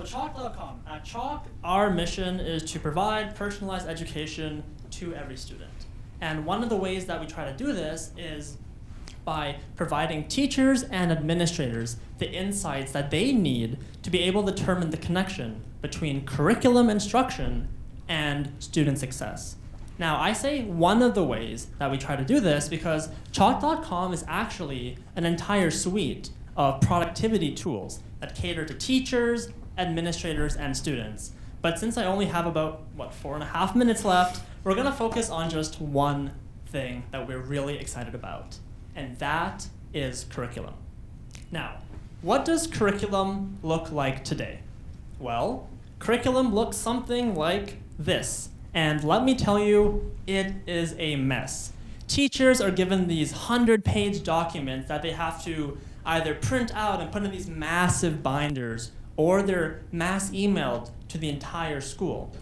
So Chalk.com. At Chalk, our mission is to provide personalized education to every student. And one of the ways that we try to do this is by providing teachers and administrators the insights that they need to be able to determine the connection between curriculum instruction and student success. Now, I say one of the ways that we try to do this because Chalk.com is actually an entire suite of productivity tools that cater to teachers, administrators, and students. But since I only have about, 4.5 minutes left, we're gonna focus on just one thing that we're really excited about, and that is curriculum. Now, what does curriculum look like today? Well, curriculum looks something like this. And let me tell you, it is a mess. Teachers are given these 100-page documents that they have to either print out and put in these massive binders, or they're mass emailed to the entire school.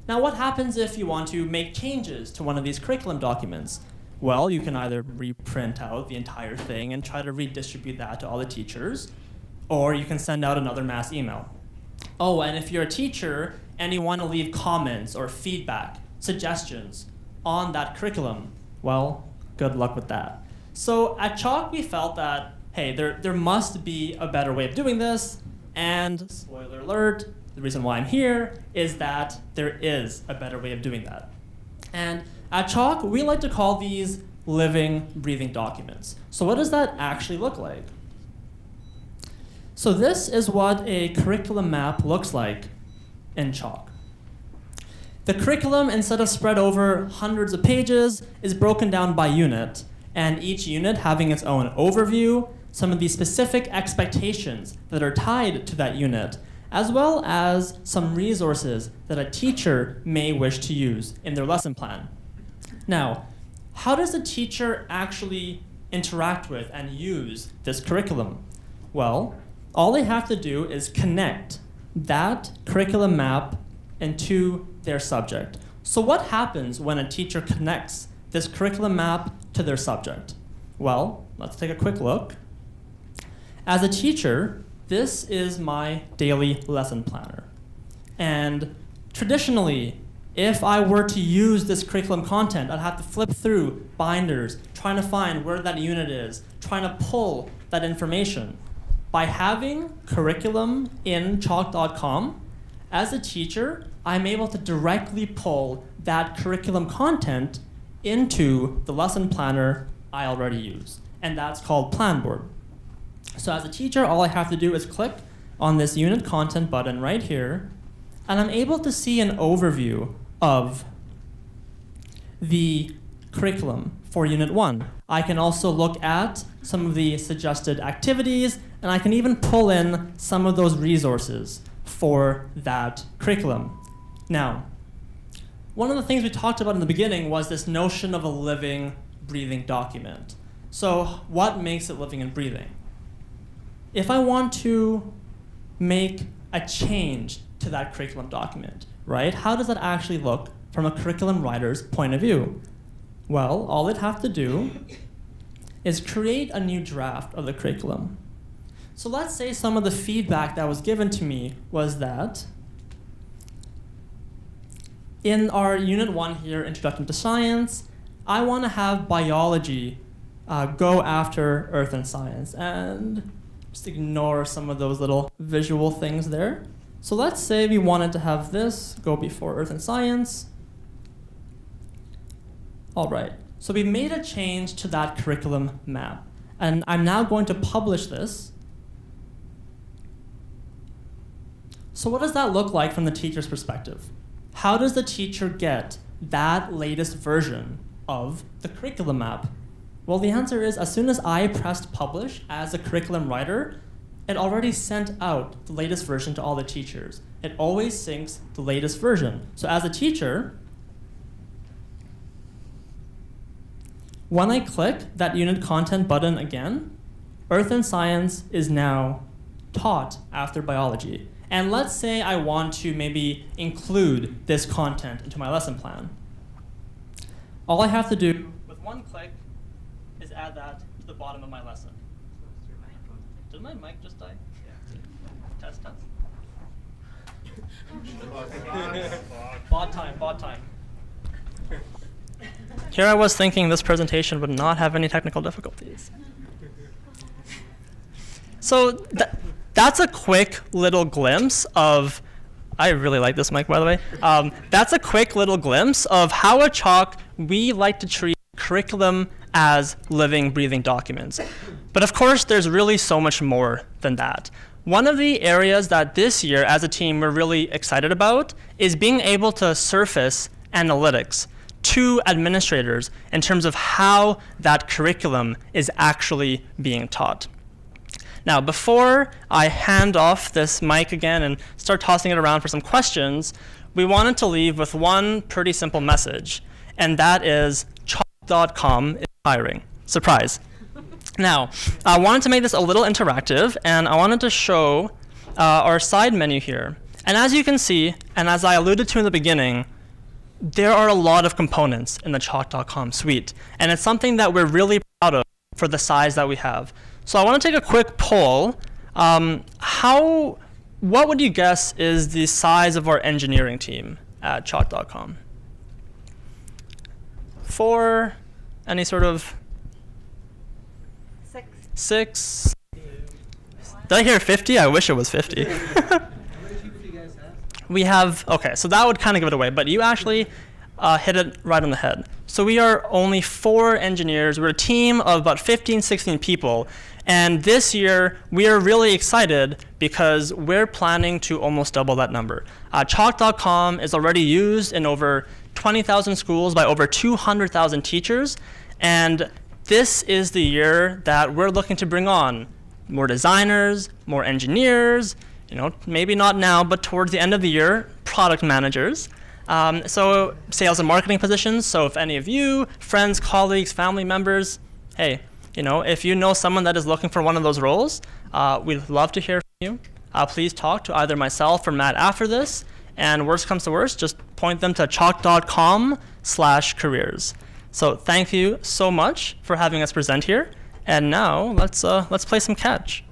Now, what happens if you want to make changes to one of these curriculum documents? Well, you can either reprint out the entire thing and try to redistribute that to all the teachers, or you can send out another mass email. Oh, and if you're a teacher and you want to leave comments or feedback, suggestions on that curriculum, well, good luck with that. So at Chalk, we felt that, hey, there must be a better way of doing this, and spoiler alert, the reason why I'm here is that there is a better way of doing that. And at Chalk, we like to call these living, breathing documents. So what does that actually look like? So this is what a curriculum map looks like in Chalk. The curriculum, instead of spread over hundreds of pages, is broken down by unit, and each unit having its own overview, some of the specific expectations that are tied to that unit, as well as some resources that a teacher may wish to use in their lesson plan. Now, how does a teacher actually interact with and use this curriculum? Well, all they have to do is connect that curriculum map into their subject. So what happens when a teacher connects this curriculum map to their subject? Well, let's take a quick look. As a teacher, this is my daily lesson planner. And traditionally, if I were to use this curriculum content, I'd have to flip through binders, trying to find where that unit is, trying to pull that information. By having curriculum in Chalk.com, as a teacher, I'm able to directly pull that curriculum content into the lesson planner I already use, and that's called Planboard. So as a teacher, all I have to do is click on this unit content button right here, and I'm able to see an overview of the curriculum for Unit 1. I can also look at some of the suggested activities, and I can even pull in some of those resources for that curriculum. Now, one of the things we talked about in the beginning was this notion of a living, breathing document. So what makes it living and breathing? If I want to make a change to that curriculum document, right, how does that actually look from a curriculum writer's point of view? Well, all they'd have to do is create a new draft of the curriculum. So let's say some of the feedback that was given to me was that in our Unit 1 here, Introduction to Science, I want to have biology go after Earth and Science, and just ignore some of those little visual things there. So let's say we wanted to have this go before Earth and Science. All right, so we made a change to that curriculum map, and I'm now going to publish this. So what does that look like from the teacher's perspective? How does the teacher get that latest version of the curriculum map? Well, the answer is as soon as I pressed publish as a curriculum writer, it already sent out the latest version to all the teachers. It always syncs the latest version. So as a teacher, when I click that unit content button again, Earth and Science is now taught after biology. And let's say I want to maybe include this content into my lesson plan. All I have to do with one click is add that to the bottom of my lesson. Did my mic just die? Yeah. Test, test. Bot time. Here I was thinking this presentation would not have any technical difficulties. So that's a quick little glimpse of, I really like this mic, by the way. That's a quick little glimpse of how at Chalk we like to treat curriculum as living, breathing documents. But of course, there's really so much more than that. One of the areas that this year as a team we're really excited about is being able to surface analytics to administrators in terms of how that curriculum is actually being taught. Now, before I hand off this mic again and start tossing it around for some questions, we wanted to leave with one pretty simple message, and that is Chalk.com is hiring. Surprise. Now, I wanted to make this a little interactive, and I wanted to show our side menu here. And as you can see, and as I alluded to in the beginning, there are a lot of components in the Chalk.com suite, and it's something that we're really proud of for the size that we have. So I want to take a quick poll. What would you guess is the size of our engineering team at Chalk.com? 4? Any sort of? 6? Did I hear 50? I wish it was 50. We have, okay, so that would kind of give it away, but you actually hit it right on the head. So we are only 4 engineers. We're a team of about 15, 16 people. And this year, we are really excited because we're planning to almost double that number. Chalk.com is already used in over 20,000 schools by over 200,000 teachers. And this is the year that we're looking to bring on more designers, more engineers, maybe not now, but towards the end of the year, product managers. So sales and marketing positions. So if any of you, friends, colleagues, family members, hey, if you know someone that is looking for one of those roles, we'd love to hear from you. Please talk to either myself or Matt after this. And worst comes to worst, just point them to chalk.com/careers. So thank you so much for having us present here. And now let's play some catch.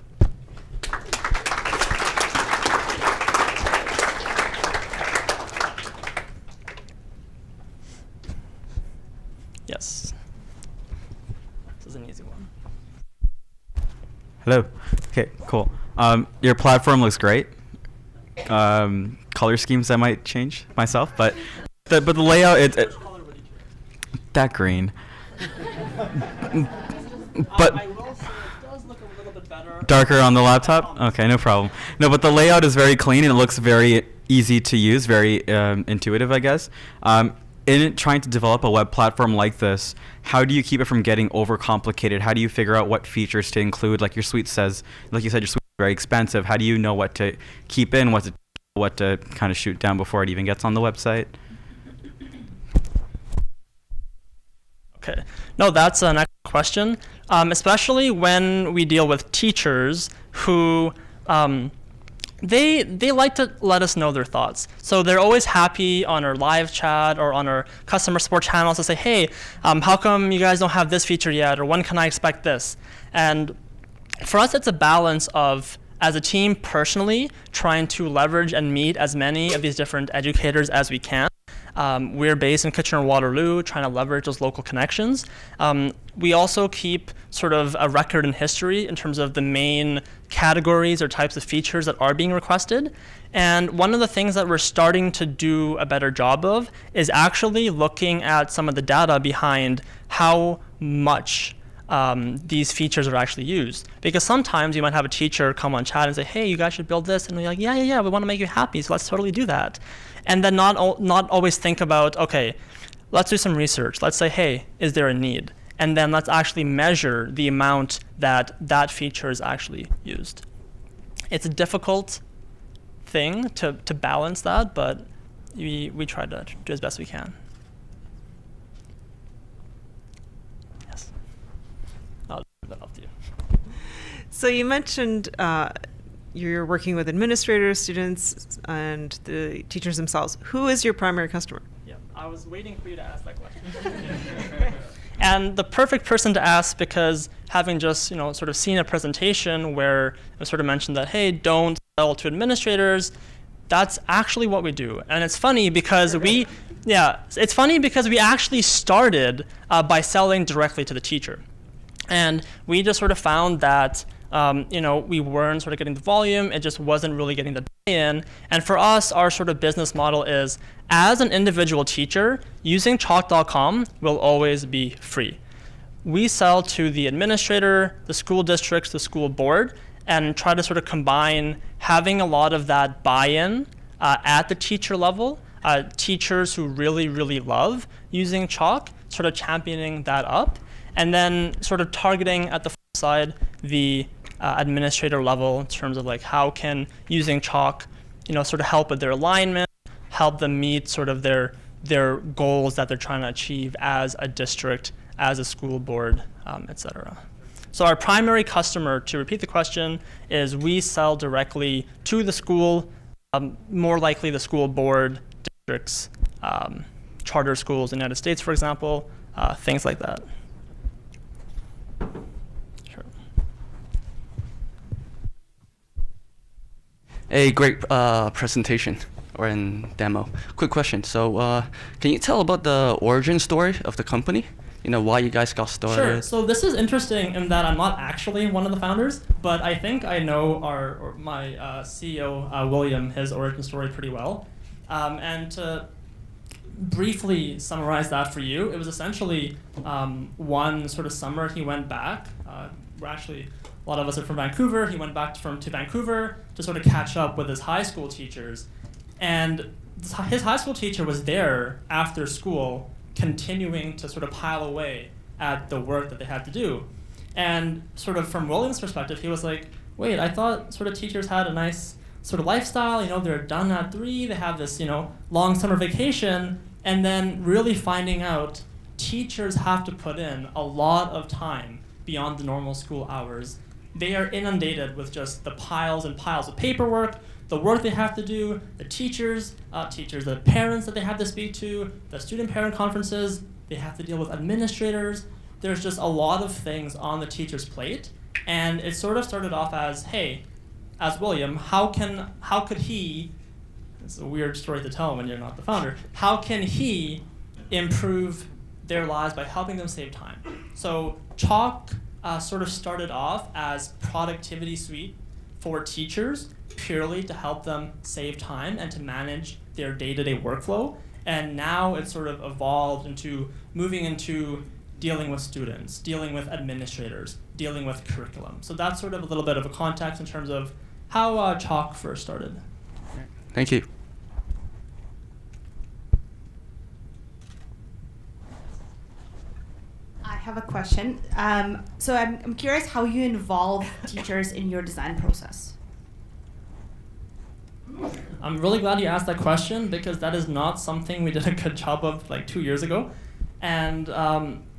Yes. This is an easy one. Hello. Okay, cool. Your platform looks great. Color schemes I might change myself, but the layout that green. But I will say it does look a little bit better. Darker on the laptop? Okay, no problem. No, but the layout is very clean and it looks very easy to use, very intuitive, I guess. In trying to develop a web platform like this, how do you keep it from getting overcomplicated? How do you figure out what features to include? Like your suite says, like you said, your suite is very expensive. How do you know what to keep in, what to kind of shoot down before it even gets on the website? Okay. No, that's an excellent question, especially when we deal with teachers who they like to let us know their thoughts. So they're always happy on our live chat or on our customer support channels to say, hey, how come you guys don't have this feature yet? Or when can I expect this? And for us, it's a balance of, as a team personally, trying to leverage and meet as many of these different educators as we can. We're based in Kitchener-Waterloo, trying to leverage those local connections. We also keep sort of a record in history in terms of the main categories or types of features that are being requested. And one of the things that we're starting to do a better job of is actually looking at some of the data behind how much these features are actually used. Because sometimes you might have a teacher come on chat and say, hey, you guys should build this. And we're like, yeah, we want to make you happy, so let's totally do that. And then not always think about, okay, let's do some research. Let's say, hey, is there a need? And then let's actually measure the amount that that feature is actually used. It's a difficult thing to balance that, but we try to do as best we can. Yes. I'll leave that up to you. So you mentioned you're working with administrators, students, and the teachers themselves. Who is your primary customer? Yeah, I was waiting for you to ask that question. And the perfect person to ask, because having just sort of seen a presentation where it was sort of mentioned that, hey, don't sell to administrators, That's actually what we do. And it's funny because we actually started by selling directly to the teacher. And we just sort of found that we weren't sort of getting the volume. It just wasn't really getting the buy-in. And for us, our sort of business model is, as an individual teacher, using Chalk.com will always be free. We sell to the administrator, the school districts, the school board, and try to sort of combine having a lot of that buy-in at the teacher level, teachers who really, really love using Chalk, sort of championing that up, and then sort of targeting at the side the administrator level in terms of like how can using Chalk, sort of help with their alignment, help them meet sort of their goals that they're trying to achieve as a district, as a school board, etc. So our primary customer, to repeat the question, is we sell directly to the school, more likely the school board, districts, charter schools in the United States, for example, things like that. Sure. A great presentation or in demo. Quick question. So can you tell about the origin story of the company? Why you guys got started? Sure. So this is interesting in that I'm not actually one of the founders, but I think I know my CEO, William, his origin story pretty well. And to briefly summarize that for you, it was essentially one sort of summer he went back. We're actually, a lot of us are from Vancouver. He went back to Vancouver to sort of catch up with his high school teachers. And his high school teacher was there after school, continuing to sort of pile away at the work that they had to do. And sort of from William's perspective, he was like, wait, I thought sort of teachers had a nice sort of lifestyle, they're done at 3, they have this, long summer vacation, and then really finding out teachers have to put in a lot of time beyond the normal school hours. They are inundated with just the piles and piles of paperwork, the work they have to do, the teachers, the parents that they have to speak to, the student parent conferences, they have to deal with administrators. There's just a lot of things on the teacher's plate. And it sort of started off as, hey, as William, how could he, it's a weird story to tell when you're not the founder, how can he improve their lives by helping them save time? So Chalk sort of started off as productivity suite for teachers, purely to help them save time and to manage their day-to-day workflow. And now it's sort of evolved into moving into dealing with students, dealing with administrators, dealing with curriculum. So that's sort of a little bit of a context in terms of how Chalk first started. Thank you. I have a question. So I'm curious how you involve teachers in your design process. I'm really glad you asked that question because that is not something we did a good job of like 2 years ago. And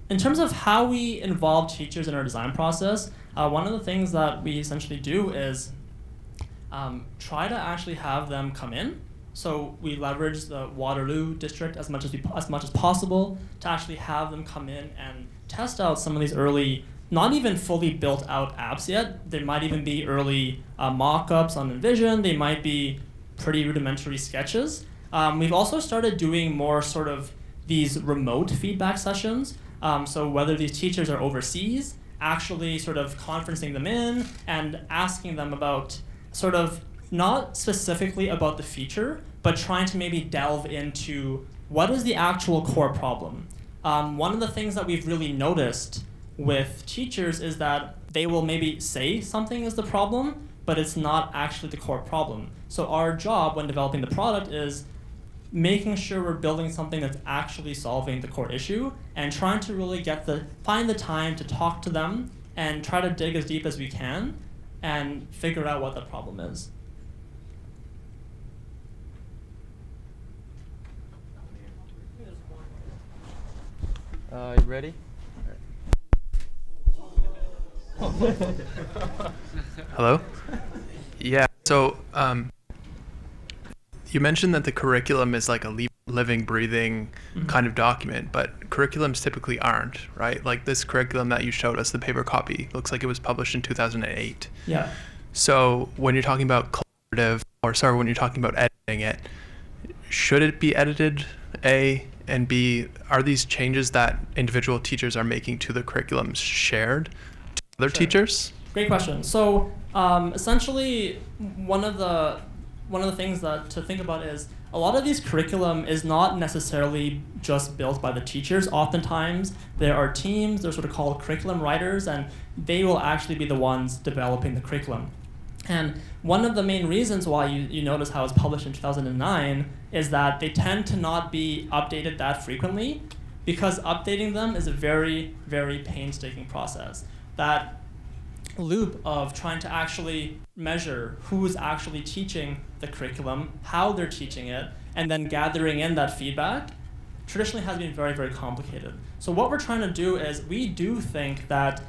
in terms of how we involve teachers in our design process, one of the things that we essentially do is try to actually have them come in. So we leverage the Waterloo district as much as possible to actually have them come in and test out some of these early, not even fully built out apps yet. There might even be early mock-ups on Envision. They might be pretty rudimentary sketches. We've also started doing more sort of these remote feedback sessions. So whether these teachers are overseas, actually sort of conferencing them in and asking them about sort of not specifically about the feature, but trying to maybe delve into what is the actual core problem. One of the things that we've really noticed with teachers is that they will maybe say something is the problem, but it's not actually the core problem. So our job when developing the product is making sure we're building something that's actually solving the core issue and trying to really find the time to talk to them and try to dig as deep as we can and figure out what the problem is. You ready? Hello? Yeah, so you mentioned that the curriculum is like a living, breathing kind of document, but curriculums typically aren't, right? Like this curriculum that you showed us, the paper copy, looks like it was published in 2008. Yeah. So when you're talking about when you're talking about editing it, should it be edited? A, and B, are these changes that individual teachers are making to the curriculum shared to other teachers? Great question. So essentially, one of the things that to think about is a lot of these curriculum is not necessarily just built by the teachers. Oftentimes, there are teams, they're sort of called curriculum writers, and they will actually be the ones developing the curriculum. And one of the main reasons why you notice how it's published in 2009 is that they tend to not be updated that frequently, because updating them is a very, very painstaking process. That loop of trying to actually measure who's actually teaching the curriculum, how they're teaching it, and then gathering in that feedback traditionally has been very, very complicated. So what we're trying to do is we do think that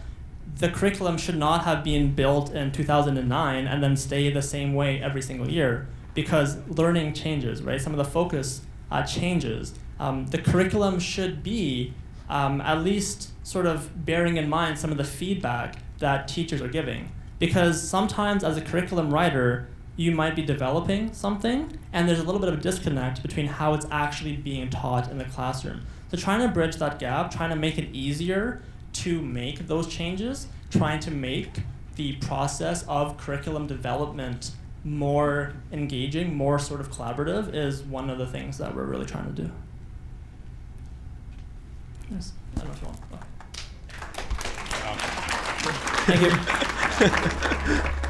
the curriculum should not have been built in 2009 and then stay the same way every single year, because learning changes, right? Some of the focus changes. The curriculum should be at least sort of bearing in mind some of the feedback that teachers are giving. Because sometimes as a curriculum writer, you might be developing something and there's a little bit of a disconnect between how it's actually being taught in the classroom. So trying to bridge that gap, trying to make it easier to make those changes, trying to make the process of curriculum development more engaging, more sort of collaborative is one of the things that we're really trying to do. Yes, I don't know if you want. Okay. Thank you.